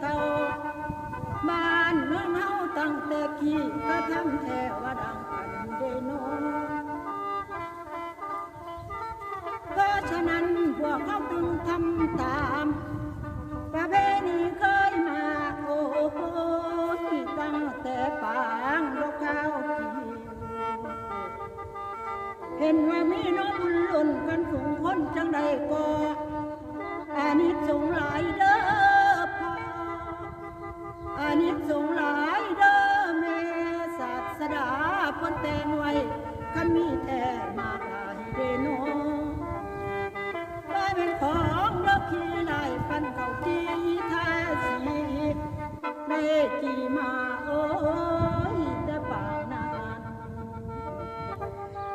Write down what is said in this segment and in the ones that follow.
เก่าบ้านเมืองเฮาตั้งแต่กี้ก็ทำแท้ว่าดังกันเดโนเพราะฉะนั้นพวกเขาจึงทำตามประเพณีเคยมาโอ้โหตั้งแต่ปางดอกข้าวเห็นว่ามีน้องบุญหล่นกันสูงคนจังใดก็อานิสงส์หลายเด้อพ่ออานิสงส์หลายเด้อแม่ศาสดาเพิ่นแต่งไว้คันมีแต่มาได้เดโนได้เป็นของเด้อขี้ไล่ปันเขาจีทาสีได้จีมาโอ้ยแต่ปากนาน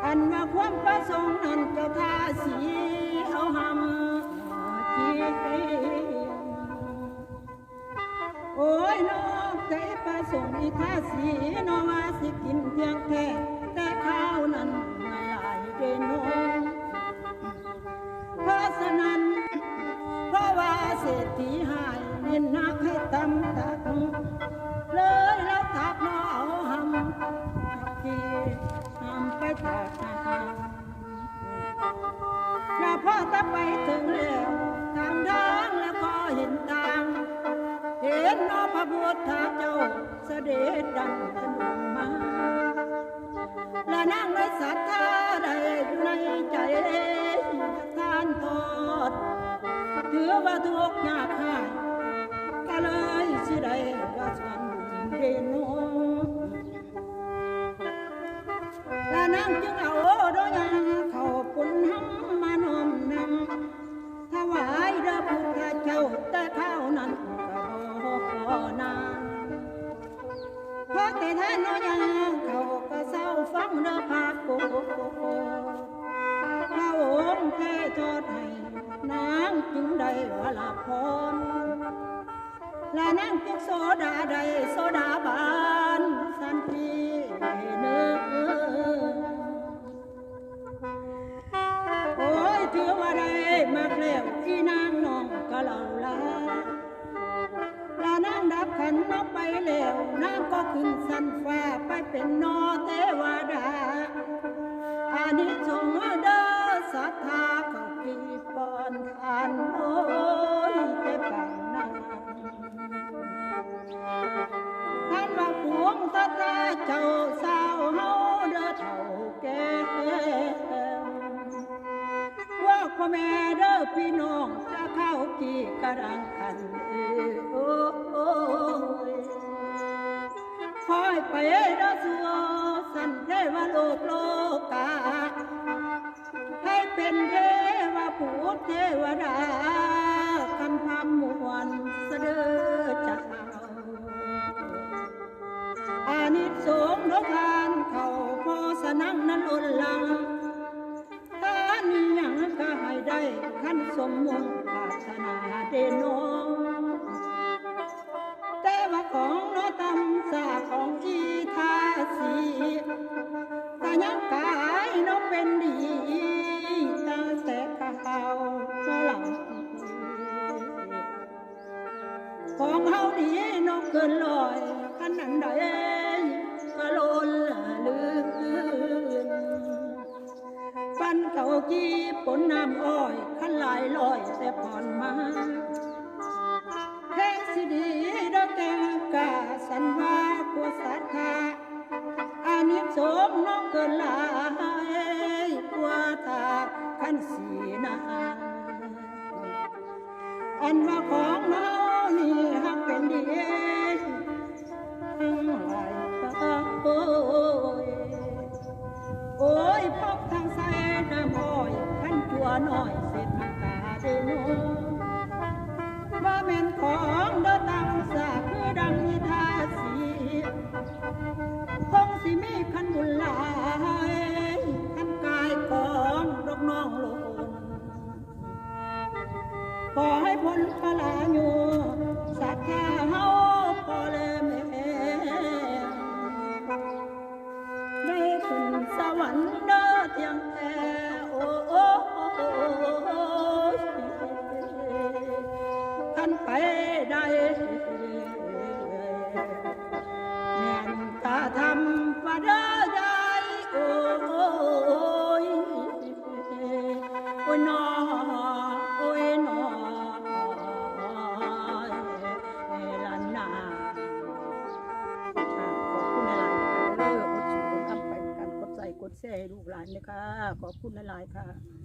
อันว่าความประสงค์นั้นเจ้าทาสีเอาหำจีโอ้ยนอกใจประสงค์อีทาสีนอว่าสิกินเพียงแค่แต่ข้าวนั้นไม่หลายเดโนเพราะฉะนั้นเพราะว่าเศรษฐีหายเน้นนักให้ตำตักเลยแล้วตักน้อเอาหำจีหำไปตักแล้วพ่อตะไปถึงแล้วทางทางแล้วก็เห็นทางเห็นน้อพระพุทธเจ้าเสด็จดังสนุกมาและนั่งในศรัทธาใดอยู่ในใจทานทอดถือว่าทุกข์ยากหายก็เลยสิได้ว่าฉันเดโนและนั่งจึงเอาดอกยาเข้าปุ่นหำมาน้อมนำถวายเด้อพุทธเจ้าแต่ข้าวนั้นก็บ่นานเพราะแต่ท่านน้อยางเขาก็เศร้าฟังเด้อภาคโกพระองค์แค่ทอดให้นางจึงได้ว่าละพรและนางจึงโซดาได้โซดาบานสันติเนื้อโอ้ยถือว่าได้มากแล้วที่นางน้องก็เล่าลาและนางดับขันนกไปแล้วนางก็ขึ้นสันฟ้าไปเป็นนอเทวดาอานิสงส์เด้อศรัทธาเขาปีปอนทานโอ้ยแต่ปางนานท่านว่าพวงตาตาเจ้าสาวเฮาเด้อเฒ่าแก่ว่าพ่อแม่เด้อพี่น้องจะเข้ากี่กระดังกันโอ้ยคอยไปเด้อสัวสันเทวโลกโลกาให้เป็นเทวภูตเทวดาคำพามมวลเสด็จเจ้าอานิสงส์ดอกทานเขาพอสนั่งนั้นล้นหลังถ้ามีอย่างก็ให้ได้ขั้นสมมุ่งปรารถนาเดโนแต่ว่าของน้อตำสาของจีทาสีแต่ยังกายน้องเป็นดีตั้งแต่ข้าวหลังของเฮาดีน้องเกินลอยขนาดใดก็ล้นลืมปันเก่ากี้ปนน้ำอ้อยขันลายลอยแต่ผ่อนมาแค่สิดีดอกแกกาสันว่ากัวสัทธาอานิสงส์น้องเกินลายกัวทาขันสีนาอันว่าของน้องนี่หักเป็นดีทั้งหลายก็โอ้ยพบทางใส่น้ำอ้อยขันจัวน้อยเสร็จตาเดโนว่าแม่นของเด้อตังสาคือดังนิทาสีคงสิมีขันบุญหลายขันกายของดอกน้องโลนขอให้พ้นพลาอยู่ศรัทธาเฮาพอและแม่ได้ขึ้นสวรรค์เด้อเทียงแท้โอ้ขัน ไปได้แม่นกะทำมาได้โอ้ยโอ้ยนอโอ้ยนอลันนาขอบคุณหลายๆนะคะอดสูงทำไปกันกดใส่กดแชร์ให้ลูกหลานเลยค่ะขอบคุณหลายๆค่ะ